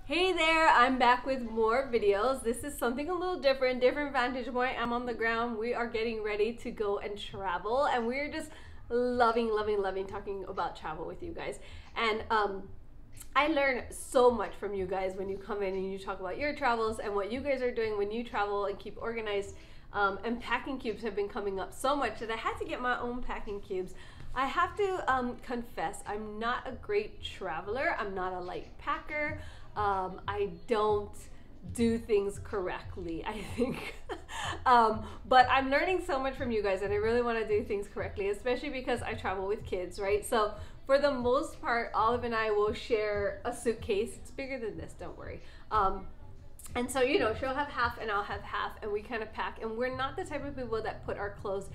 Hey there, I'm back with more videos. This is something a little different vantage point. I'm on the ground. We are getting ready to go and travel, and we're just loving talking about travel with you guys. And I learn so much from you guys when you come in and you talk about your travels and what you guys are doing when you travel and keep organized. And packing cubes have been coming up so much that I had to get my own packing cubes. I have to confess, I'm not a great traveler. I'm not a light packer. I don't do things correctly, I think. But I'm learning so much from you guys, and I really want to do things correctly, especially because I travel with kids, right? So for the most part, Olive and I will share a suitcase. It's bigger than this, don't worry. And so, you know, she'll have half and I'll have half, and we kind of pack. And we're not the type of people that put our clothes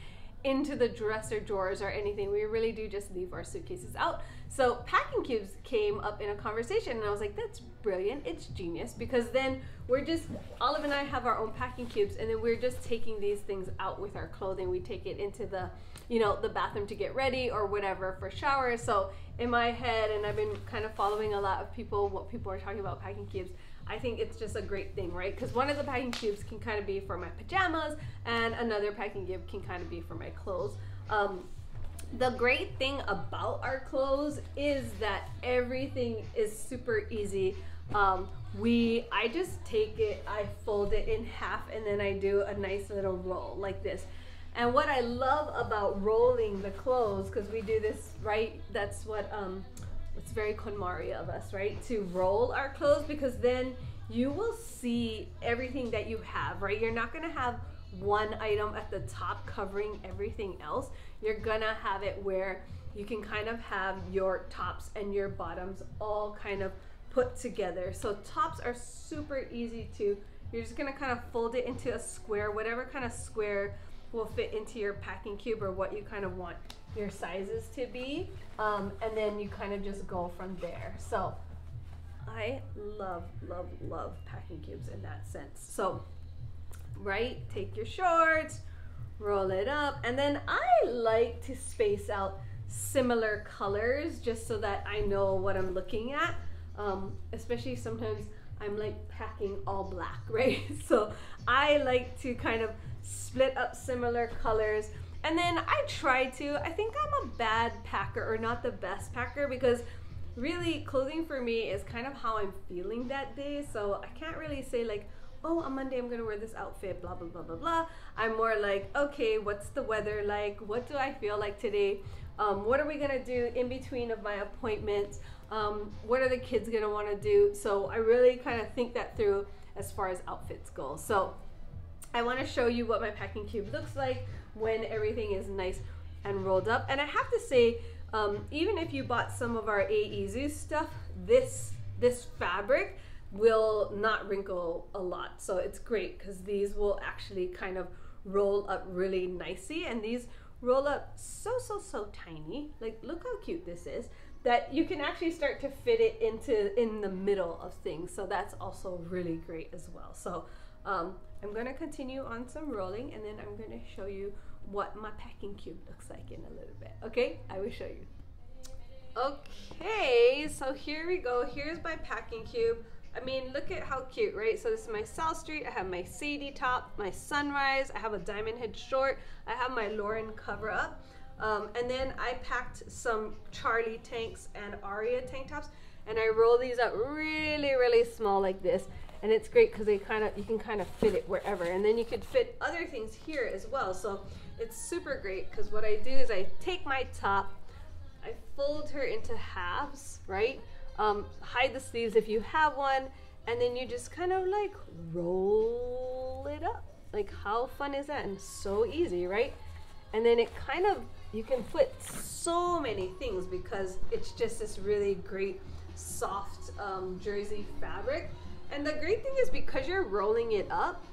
into the dresser drawers or anything. We really do just leave our suitcases out. So packing cubes came up in a conversation, and I was like, that's brilliant, it's genius, because then we're just, Olive and I have our own packing cubes, and then we're just taking these things out with our clothing. We take it into the, you know, the bathroom to get ready or whatever for showers. So in my head, and I've been kind of following a lot of people, what people are talking about packing cubes, I think it's just a great thing, right? Because one of the packing cubes can kind of be for my pajamas, and another packing cube can kind of be for my clothes. The great thing about our clothes is that everything is super easy. I just take it, I fold it in half, and then I do a nice little roll like this. And what I love about rolling the clothes, because we do this, right? That's what, it's very KonMari of us, right? To roll our clothes, because then you will see everything that you have, right? You're not gonna have one item at the top covering everything else. You're gonna have it where you can kind of have your tops and your bottoms all kind of put together. So tops are super easy to, you're just gonna kind of fold it into a square, whatever kind of square will fit into your packing cube or what you kind of want your sizes to be, and then you kind of just go from there. So I love packing cubes in that sense. So right, take your shorts, roll it up, and then I like to space out similar colors just so that I know what I'm looking at, especially sometimes I'm like packing all black, right? So I like to kind of split up similar colors. And then I think I'm a bad packer, or not the best packer, because really clothing for me is kind of how I'm feeling that day. So I can't really say like, oh, on Monday I'm gonna wear this outfit, blah, blah, blah, blah, blah. I'm more like, okay, what's the weather like? What do I feel like today? What are we gonna do in between of my appointments? What are the kids gonna wanna do? So I really kind of think that through as far as outfits go. So I wanna show you what my packing cube looks like when everything is nice and rolled up. And I have to say, even if you bought some of our AE stuff, this fabric will not wrinkle a lot. So it's great because these will actually kind of roll up really nicely, and these roll up so tiny. Like, look how cute this is, that you can actually start to fit it in the middle of things. So that's also really great as well. So I'm gonna continue on some rolling, and then I'm gonna show you what my packing cube looks like in a little bit. Okay, I will show you. Okay, so here we go. Here's my packing cube. I mean, look at how cute, right? So this is my South Street. I have my Sadie top, my Sunrise. I have a diamond head short. I have my Lauren cover up. And then I packed some Charlie tanks and Aria tank tops, and I roll these up really small like this. And it's great because you can kind of fit it wherever. And then you could fit other things here as well. So it's super great because what I do is I take my top, I fold her into halves, right? Hide the sleeves if you have one, and then you just kind of like roll it up. Like, how fun is that? And so easy, right? And then it kind of, you can put so many things because it's just this really great soft jersey fabric. And the great thing is, because you're rolling it up,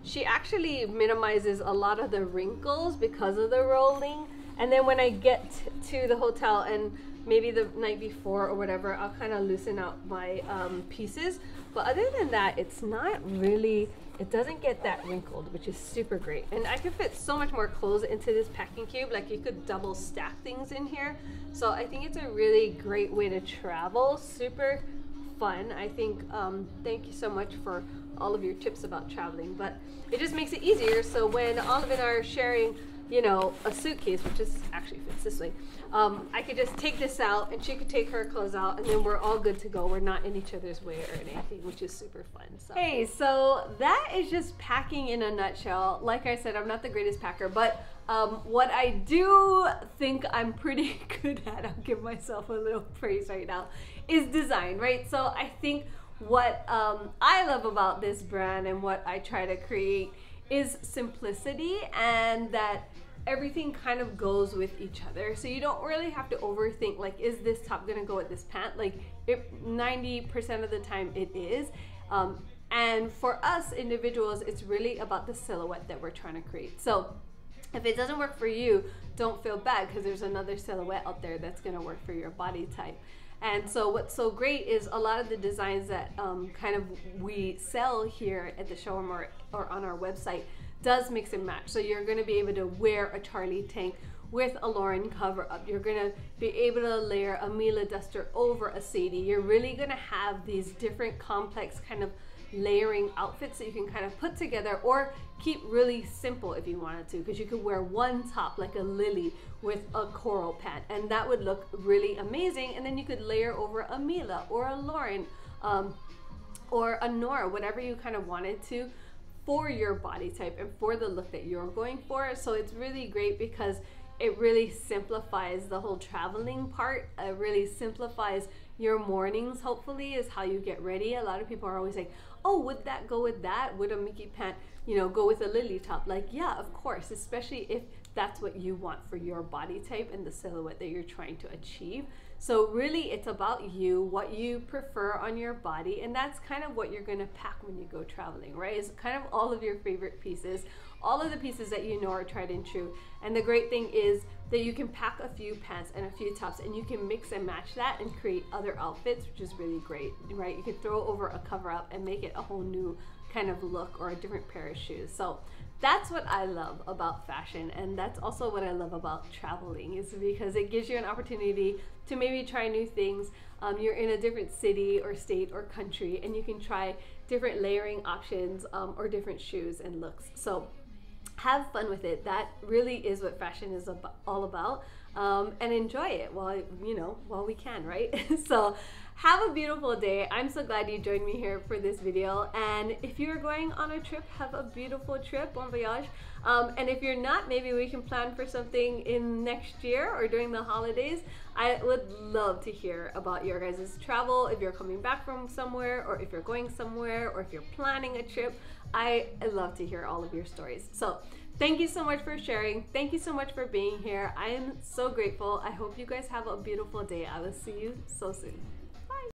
she actually minimizes a lot of the wrinkles because of the rolling. And then when I get to the hotel, and maybe the night before or whatever, I'll kind of loosen out my pieces. But other than that, it's not really, it doesn't get that wrinkled, which is super great. And I could fit so much more clothes into this packing cube. Like, you could double stack things in here. So I think it's a really great way to travel. Super fun. I think, thank you so much for all of your tips about traveling, but it just makes it easier. So when Olive and I are sharing, you know, a suitcase, which is actually fits this way, I could just take this out and she could take her clothes out and then we're all good to go. We're not in each other's way or anything, which is super fun. So. Hey, so that is just packing in a nutshell. Like I said, I'm not the greatest packer, but what I do think I'm pretty good at, I'll give myself a little praise right now, is design, right? So I think what I love about this brand and what I try to create is simplicity, and that everything kind of goes with each other. So you don't really have to overthink, like, is this top gonna go with this pant? Like, 90% of the time it is. And for us individuals, it's really about the silhouette that we're trying to create. So if it doesn't work for you, don't feel bad, because there's another silhouette out there that's gonna work for your body type. And so what's so great is a lot of the designs that kind of we sell here at the showroom or on our website does mix and match. So you're gonna be able to wear a Charlie tank with a Lauren cover up. You're gonna be able to layer a Mila duster over a Sadie. You're really gonna have these different complex kind of layering outfits that you can kind of put together, or keep really simple if you wanted to, because you could wear one top like a Lily with a coral pant and that would look really amazing, and then you could layer over a Mila or a Lauren or a Nora, whatever you kind of wanted to for your body type and for the look that you're going for. So it's really great because it really simplifies the whole traveling part. It really simplifies your mornings, hopefully, is how you get ready. A lot of people are always like, oh, would that go with that? Would a Mickey pant, you know, go with a Lily top? Like, yeah, of course, especially if that's what you want for your body type and the silhouette that you're trying to achieve. So really, it's about you, what you prefer on your body, and that's kind of what you're gonna pack when you go traveling, right? It's kind of all of your favorite pieces, all of the pieces that you know are tried and true. And the great thing is that you can pack a few pants and a few tops and you can mix and match that and create other outfits, which is really great, right? You could throw over a cover up and make it a whole new kind of look, or a different pair of shoes. So that's what I love about fashion, and that's also what I love about traveling, is because it gives you an opportunity to maybe try new things. You're in a different city or state or country and you can try different layering options or different shoes and looks. So have fun with it. That really is what fashion is all about, and enjoy it while we can, right? So have a beautiful day. I'm so glad you joined me here for this video, and if you're going on a trip, have a beautiful trip, bon voyage. And if you're not, maybe we can plan for something in next year or during the holidays. I would love to hear about your guys' travel, if you're coming back from somewhere, or if you're going somewhere, or if you're planning a trip. I love to hear all of your stories. So thank you so much for sharing. Thank you so much for being here. I am so grateful. I hope you guys have a beautiful day. I will see you so soon.